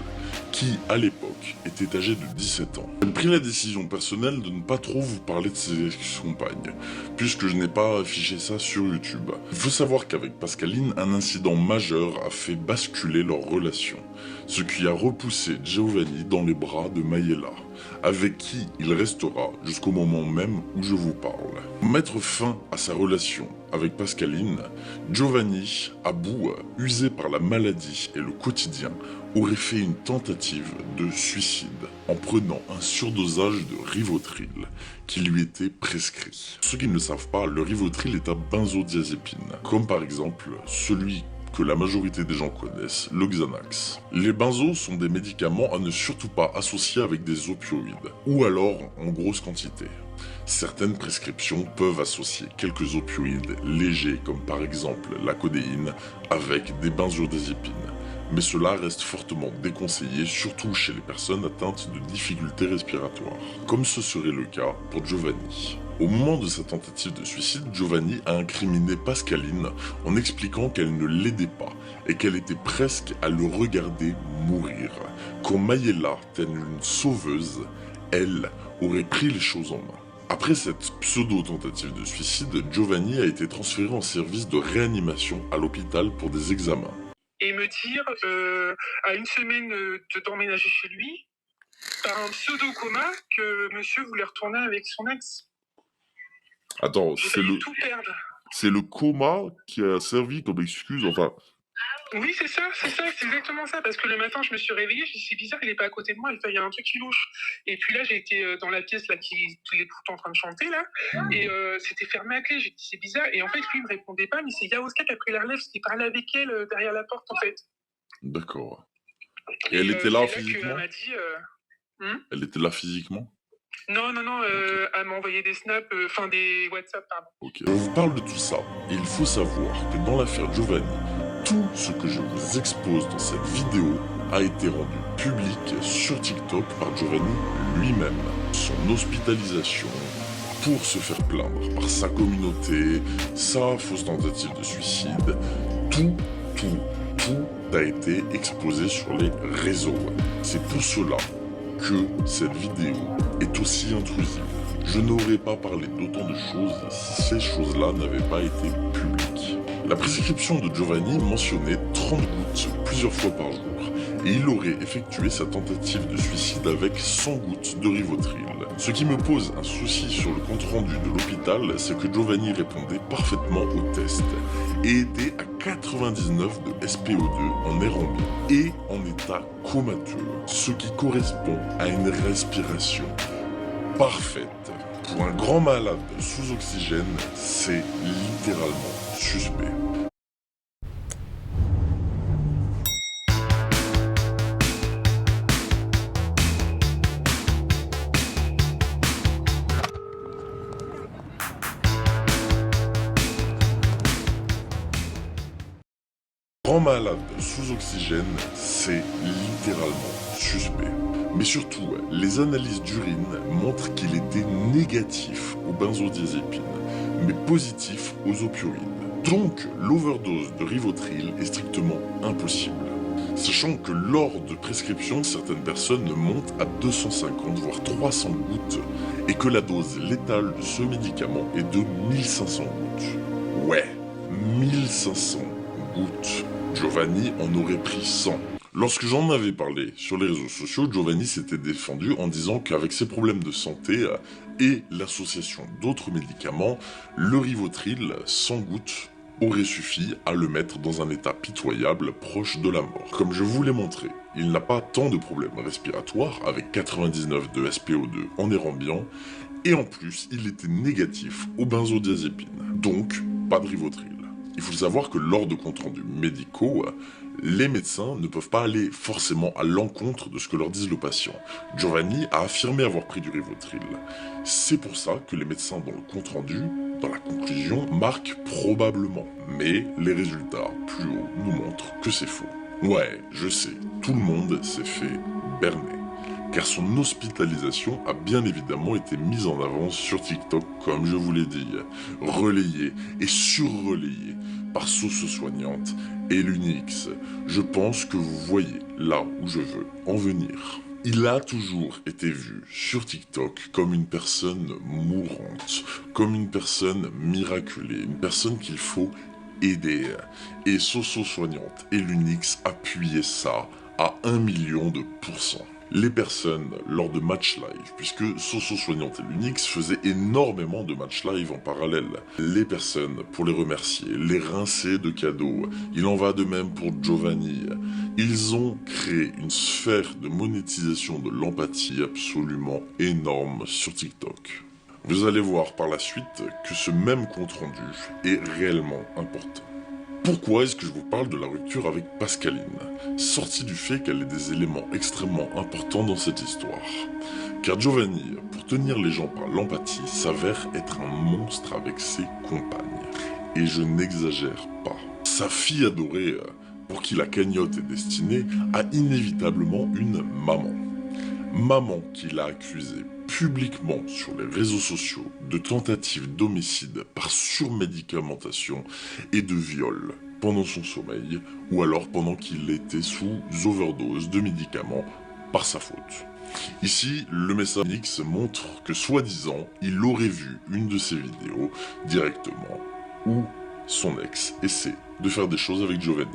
qui, à l'époque, était âgée de 17 ans. J'ai pris la décision personnelle de ne pas trop vous parler de ses ex-compagnes, puisque je n'ai pas affiché ça sur YouTube. Il faut savoir qu'avec Pascaline, un incident majeur a fait basculer leur relation, ce qui a repoussé Giovanni dans les bras de Mayela, avec qui il restera jusqu'au moment même où je vous parle. Pour mettre fin à sa relation avec Pascaline, Giovanni, à bout, usé par la maladie et le quotidien, aurait fait une tentative de suicide en prenant un surdosage de Rivotril qui lui était prescrit. Ceux qui ne le savent pas, le Rivotril est un benzodiazépine, comme par exemple celui que la majorité des gens connaissent, le Xanax. Les benzos sont des médicaments à ne surtout pas associer avec des opioïdes, ou alors en grosse quantité. Certaines prescriptions peuvent associer quelques opioïdes légers, comme par exemple la codéine, avec des benzodiazépines. Mais cela reste fortement déconseillé, surtout chez les personnes atteintes de difficultés respiratoires, comme ce serait le cas pour Giovanni. Au moment de sa tentative de suicide, Giovanni a incriminé Pascaline en expliquant qu'elle ne l'aidait pas et qu'elle était presque à le regarder mourir. Quand Mayela, telle une sauveuse, elle aurait pris les choses en main. Après cette pseudo-tentative de suicide, Giovanni a été transféré en service de réanimation à l'hôpital pour des examens. Et me dire, à une semaine d'emménager chez lui, par un pseudo-coma, que monsieur voulait retourner avec son ex. Attends, J'ai failli tout perdre. c'est le coma qui a servi comme excuse, enfin... Oui, c'est exactement ça. Parce que le matin, je me suis réveillée, je me dit, c'est bizarre, il est pas à côté de moi, il y a un truc qui louche. Et puis là, j'ai été dans la pièce là, il est tout le temps en train de chanter, là, et c'était fermé à clé. J'ai dit, c'est bizarre. Et en fait, lui, il me répondait pas, mais c'est Yaoska qui a pris la relève, c'était parlé avec elle derrière la porte, en fait. D'accord. Et elle était là physiquement? Elle m'a dit... Elle était là physiquement? Non, elle m'a envoyé des snaps, des WhatsApp, pardon. Ok. On vous parle de tout ça, et il faut savoir que dans l'affaire Giovanni, tout ce que je vous expose dans cette vidéo a été rendu public sur TikTok par Giovanni lui-même. Son hospitalisation pour se faire plaindre par sa communauté, sa fausse tentative de suicide, tout a été exposé sur les réseaux. C'est pour cela que cette vidéo est aussi intrusive. Je n'aurais pas parlé d'autant de choses si ces choses-là n'avaient pas été publiques. La prescription de Giovanni mentionnait 30 gouttes plusieurs fois par jour, et il aurait effectué sa tentative de suicide avec 100 gouttes de Rivotril. Ce qui me pose un souci sur le compte-rendu de l'hôpital, c'est que Giovanni répondait parfaitement aux tests, et était à 99 de SPO2 en air ambiant, et en état comateux, ce qui correspond à une respiration parfaite. Pour un grand malade sous oxygène, c'est littéralement suspect. Grand malade sous oxygène, c'est littéralement suspect. Mais surtout, les analyses d'urine montrent qu'il était négatif aux benzodiazépines, mais positif aux opioïdes. Donc, l'overdose de Rivotril est strictement impossible. Sachant que lors de prescription, certaines personnes montent à 250 voire 300 gouttes et que la dose létale de ce médicament est de 1500 gouttes. Ouais, 1500 gouttes. Giovanni en aurait pris 100. Lorsque j'en avais parlé sur les réseaux sociaux, Giovanni s'était défendu en disant qu'avec ses problèmes de santé et l'association d'autres médicaments, le Rivotril 100 gouttes aurait suffi à le mettre dans un état pitoyable proche de la mort. Comme je vous l'ai montré, il n'a pas tant de problèmes respiratoires avec 99 de SPO2 en air ambiant et en plus il était négatif aux benzodiazépines, donc pas de Rivotril. Il faut savoir que lors de comptes rendus médicaux, les médecins ne peuvent pas aller forcément à l'encontre de ce que leur disent le patient. Giovanni a affirmé avoir pris du Rivotril. C'est pour ça que les médecins dans le compte rendu, dans la conclusion, marquent probablement. Mais les résultats plus haut nous montrent que c'est faux. Ouais, je sais, tout le monde s'est fait berner. Car son hospitalisation a bien évidemment été mise en avant sur TikTok, comme je vous l'ai dit, relayée et surrelayée par Sauce Soignante et l'Unix. Je pense que vous voyez là où je veux en venir. Il a toujours été vu sur TikTok comme une personne mourante, comme une personne miraculée, une personne qu'il faut aider. Et Sauce Soignante et l'Unix appuyaient ça à 1 million de %. Les personnes lors de match live, puisque Sauce Soignante et l'Unix faisaient énormément de match live en parallèle. Les personnes, pour les remercier, les rincer de cadeaux. Il en va de même pour Giovanni. Ils ont créé une sphère de monétisation de l'empathie absolument énorme sur TikTok. Vous allez voir par la suite que ce même compte rendu est réellement important. Pourquoi est-ce que je vous parle de la rupture avec Pascaline, sortie du fait qu'elle est des éléments extrêmement importants dans cette histoire. Car Giovanni, pour tenir les gens par l'empathie, s'avère être un monstre avec ses compagnes. Et je n'exagère pas. Sa fille adorée, pour qui la cagnotte est destinée, a inévitablement une maman. Maman qui l'a accusée publiquement sur les réseaux sociaux de tentative d'homicide par surmédicamentation et de viol pendant son sommeil ou alors pendant qu'il était sous overdose de médicaments par sa faute. Ici, le message X montre que soi-disant, il aurait vu une de ses vidéos directement où son ex essaie de faire des choses avec Giovanni.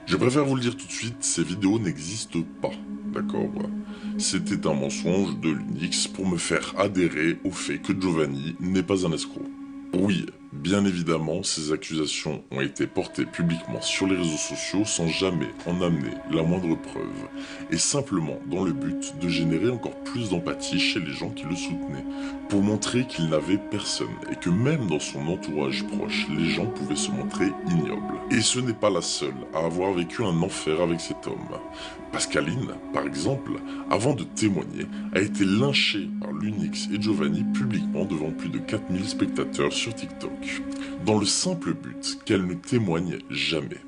Je préfère vous le dire tout de suite, ces vidéos n'existent pas, d'accord ? C'était un mensonge de l'Unix pour me faire adhérer au fait que Giovanni n'est pas un escroc. Oui, bien évidemment, ces accusations ont été portées publiquement sur les réseaux sociaux sans jamais en amener la moindre preuve, et simplement dans le but de générer encore plus d'empathie chez les gens qui le soutenaient, pour montrer qu'il n'avait personne, et que même dans son entourage proche, les gens pouvaient se montrer ignobles. Et ce n'est pas la seule à avoir vécu un enfer avec cet homme. Pascaline, par exemple, avant de témoigner, a été lynchée par l'Unix et Giovanni publiquement devant plus de 4000 spectateurs sur TikTok, dans le simple but qu'elle ne témoigne jamais.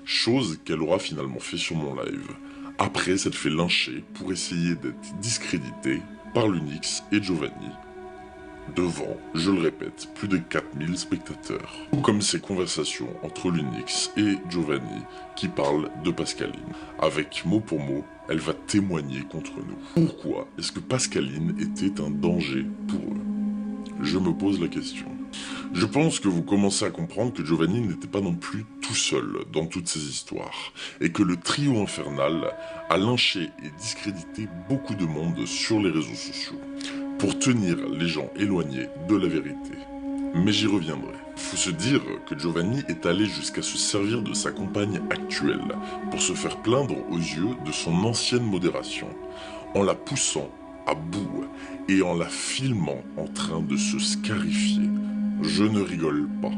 Chose qu'elle aura finalement fait sur mon live, après s'être fait lyncher pour essayer d'être discréditée par l'Unix et Giovanni, devant, je le répète, plus de 4000 spectateurs. Comme ces conversations entre l'Unix et Giovanni qui parlent de Pascaline. Avec mot pour mot, elle va témoigner contre nous. Pourquoi est-ce que Pascaline était un danger pour eux? Je me pose la question. Je pense que vous commencez à comprendre que Giovanni n'était pas non plus tout seul dans toutes ces histoires, et que le trio infernal a lynché et discrédité beaucoup de monde sur les réseaux sociaux, pour tenir les gens éloignés de la vérité. Mais j'y reviendrai. Il faut se dire que Giovanni est allé jusqu'à se servir de sa compagne actuelle pour se faire plaindre aux yeux de son ancienne modération, en la poussant à bout et en la filmant en train de se scarifier. Je ne rigole pas.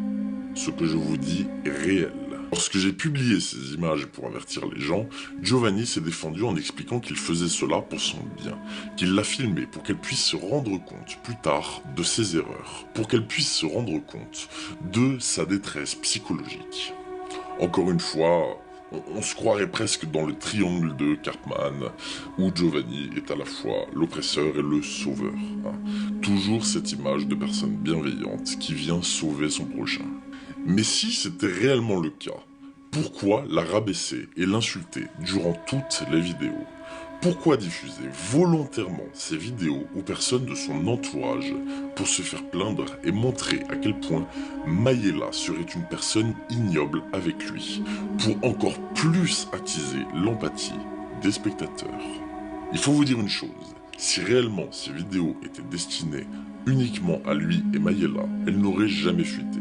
Ce que je vous dis est réel. Lorsque j'ai publié ces images pour avertir les gens, Giovanni s'est défendu en expliquant qu'il faisait cela pour son bien, qu'il l'a filmé pour qu'elle puisse se rendre compte plus tard de ses erreurs, pour qu'elle puisse se rendre compte de sa détresse psychologique. Encore une fois, On se croirait presque dans le triangle de Cartman, où Giovanni est à la fois l'oppresseur et le sauveur. Toujours cette image de personne bienveillante qui vient sauver son prochain. Mais si c'était réellement le cas, pourquoi la rabaisser et l'insulter durant toutes les vidéos? Pourquoi diffuser volontairement ces vidéos aux personnes de son entourage pour se faire plaindre et montrer à quel point Mayela serait une personne ignoble avec lui, pour encore plus attiser l'empathie des spectateurs? Il faut vous dire une chose, si réellement ces vidéos étaient destinées uniquement à lui et Mayela, elles n'auraient jamais fuité.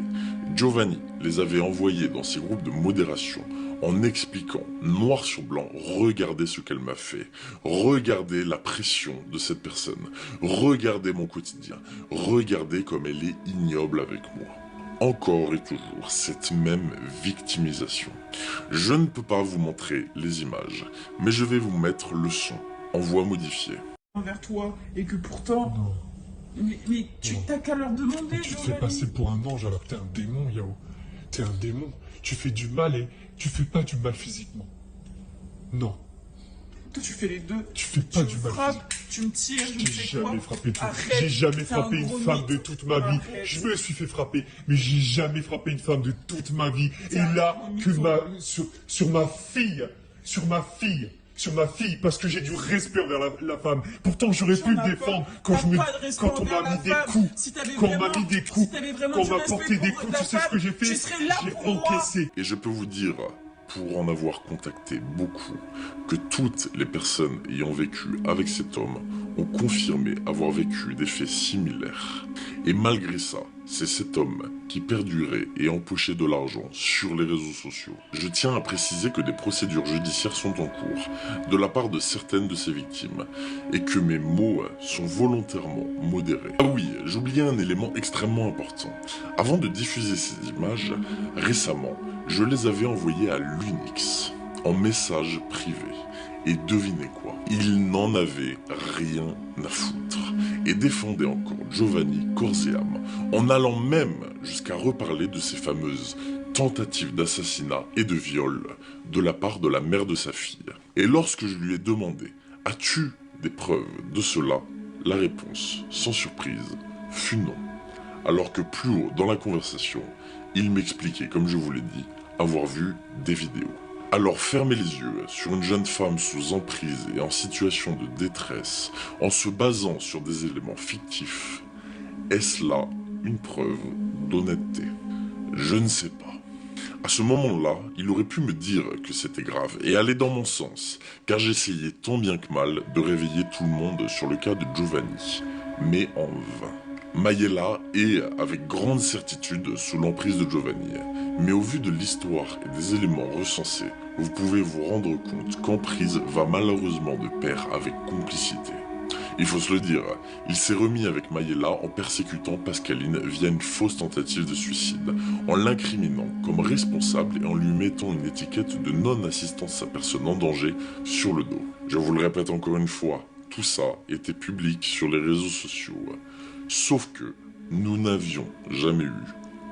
Giovanni les avait envoyées dans ses groupes de modération en expliquant noir sur blanc, regardez ce qu'elle m'a fait, regardez la pression de cette personne, regardez mon quotidien, regardez comme elle est ignoble avec moi. Encore et toujours cette même victimisation. Je ne peux pas vous montrer les images, mais je vais vous mettre le son en voix modifiée. Envers toi, et que pourtant... Non. Mais tu t'as qu'à leur demander. Tu te fais passer pour un ange alors que t'es un démon, Yao. T'es un démon. Tu fais du mal et tu fais pas du mal physiquement. Non. Toi, tu fais les deux. Tu fais pas du mal physiquement. Tu me tires, je ne sais quoi. J'ai jamais frappé une femme de toute ma vie. Je me suis fait frapper, mais j'ai jamais frappé une femme de toute ma vie. Et là, sur ma fille, parce que j'ai du respect envers la femme. Pourtant, j'aurais pu me défendre quand on m'a mis des coups. Quand on m'a mis des coups, quand on m'a porté des coups, tu sais ce que j'ai fait? J'ai encaissé. Et je peux vous dire, pour en avoir contacté beaucoup, que toutes les personnes ayant vécu avec cet homme ont confirmé avoir vécu des faits similaires. Et malgré ça, c'est cet homme qui perdurait et empochait de l'argent sur les réseaux sociaux. Je tiens à préciser que des procédures judiciaires sont en cours de la part de certaines de ces victimes et que mes mots sont volontairement modérés. Ah oui, j'oubliais un élément extrêmement important. Avant de diffuser ces images, récemment, je les avais envoyées à l'Unix en message privé. Et devinez quoi? Il n'en avait rien à foutre et défendait encore Giovanni corps et âme, en allant même jusqu'à reparler de ces fameuses tentatives d'assassinat et de viol de la part de la mère de sa fille. Et lorsque je lui ai demandé « As-tu des preuves de cela ?» la réponse, sans surprise, fut non. Alors que plus haut dans la conversation, il m'expliquait, comme je vous l'ai dit, avoir vu des vidéos. Alors fermer les yeux sur une jeune femme sous emprise et en situation de détresse en se basant sur des éléments fictifs, est-ce là une preuve d'honnêteté? Je ne sais pas. À ce moment-là, il aurait pu me dire que c'était grave et aller dans mon sens, car j'essayais tant bien que mal de réveiller tout le monde sur le cas de Giovanni, mais en vain. Mayela est avec grande certitude sous l'emprise de Giovanni, mais au vu de l'histoire et des éléments recensés, vous pouvez vous rendre compte qu'emprise va malheureusement de pair avec complicité. Il faut se le dire, il s'est remis avec Mayela en persécutant Pascaline via une fausse tentative de suicide, en l'incriminant comme responsable et en lui mettant une étiquette de non-assistance à personne en danger sur le dos. Je vous le répète encore une fois, tout ça était public sur les réseaux sociaux. Sauf que nous n'avions jamais eu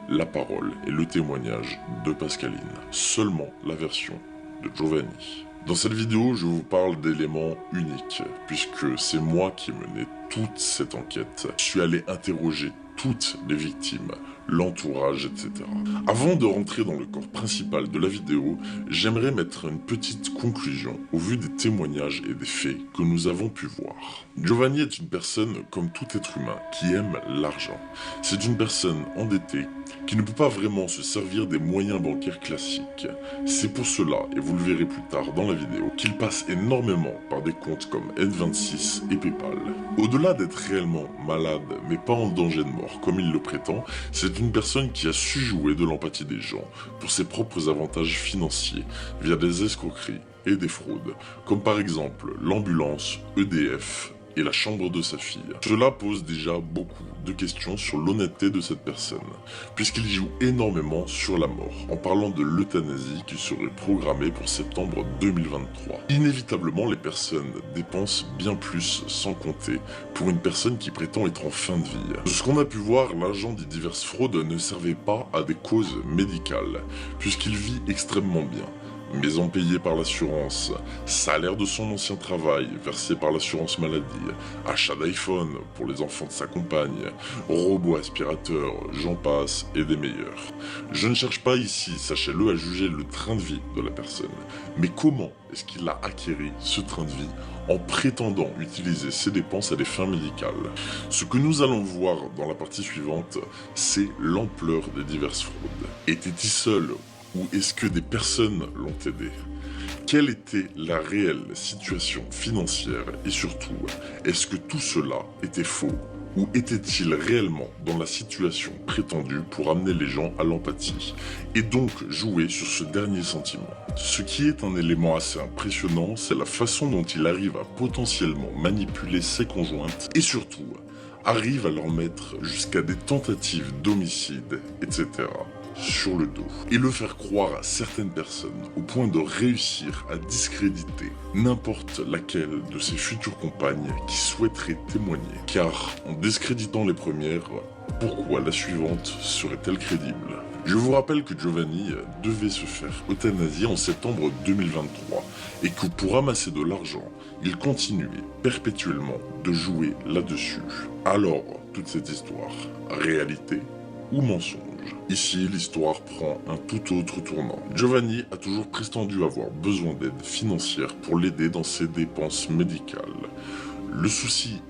la parole et le témoignage de Pascaline, seulement la version de Giovanni. Dans cette vidéo, je vous parle d'éléments uniques, puisque c'est moi qui ai mené toute cette enquête. Je suis allé interroger toutes les victimes, l'entourage, etc. Avant de rentrer dans le corps principal de la vidéo, j'aimerais mettre une petite conclusion au vu des témoignages et des faits que nous avons pu voir. Giovanni est une personne comme tout être humain qui aime l'argent. C'est une personne endettée qui ne peut pas vraiment se servir des moyens bancaires classiques. C'est pour cela, et vous le verrez plus tard dans la vidéo, qu'il passe énormément par des comptes comme N26 et Paypal. Au-delà d'être réellement malade, mais pas en danger de mort comme il le prétend, c'est une personne qui a su jouer de l'empathie des gens pour ses propres avantages financiers via des escroqueries et des fraudes, comme par exemple l'ambulance, EDF et la chambre de sa fille. Cela pose déjà beaucoup de questions sur l'honnêteté de cette personne, puisqu'il joue énormément sur la mort, en parlant de l'euthanasie qui serait programmée pour septembre 2023. Inévitablement, les personnes dépensent bien plus sans compter pour une personne qui prétend être en fin de vie. De ce qu'on a pu voir, l'agent des diverses fraudes ne servait pas à des causes médicales, puisqu'il vit extrêmement bien. maison payée par l'assurance, salaire de son ancien travail versé par l'assurance maladie, achat d'iPhone pour les enfants de sa compagne, robot aspirateur, j'en passe et des meilleurs. Je ne cherche pas ici, sachez-le, à juger le train de vie de la personne, mais comment est-ce qu'il a acquéri ce train de vie en prétendant utiliser ses dépenses à des fins médicales. Ce que nous allons voir dans la partie suivante, c'est l'ampleur des diverses fraudes. Était-il seul ou est-ce que des personnes l'ont aidé? Quelle était la réelle situation financière et surtout, est-ce que tout cela était faux ou était-il réellement dans la situation prétendue pour amener les gens à l'empathie et donc jouer sur ce dernier sentiment? Ce qui est un élément assez impressionnant, c'est la façon dont il arrive à potentiellement manipuler ses conjointes et surtout arrive à leur mettre jusqu'à des tentatives d'homicide, etc. sur le dos et le faire croire à certaines personnes au point de réussir à discréditer n'importe laquelle de ses futures compagnes qui souhaiterait témoigner. Car en discréditant les premières, pourquoi la suivante serait-elle crédible? Je vous rappelle que Giovanni devait se faire euthanasier en septembre 2023 et que pour amasser de l'argent, il continuait perpétuellement de jouer là-dessus. Alors, toute cette histoire, réalité ou mensonge? Ici, l'histoire prend un tout autre tournant. Giovanni a toujours prétendu avoir besoin d'aide financière pour l'aider dans ses dépenses médicales. Le souci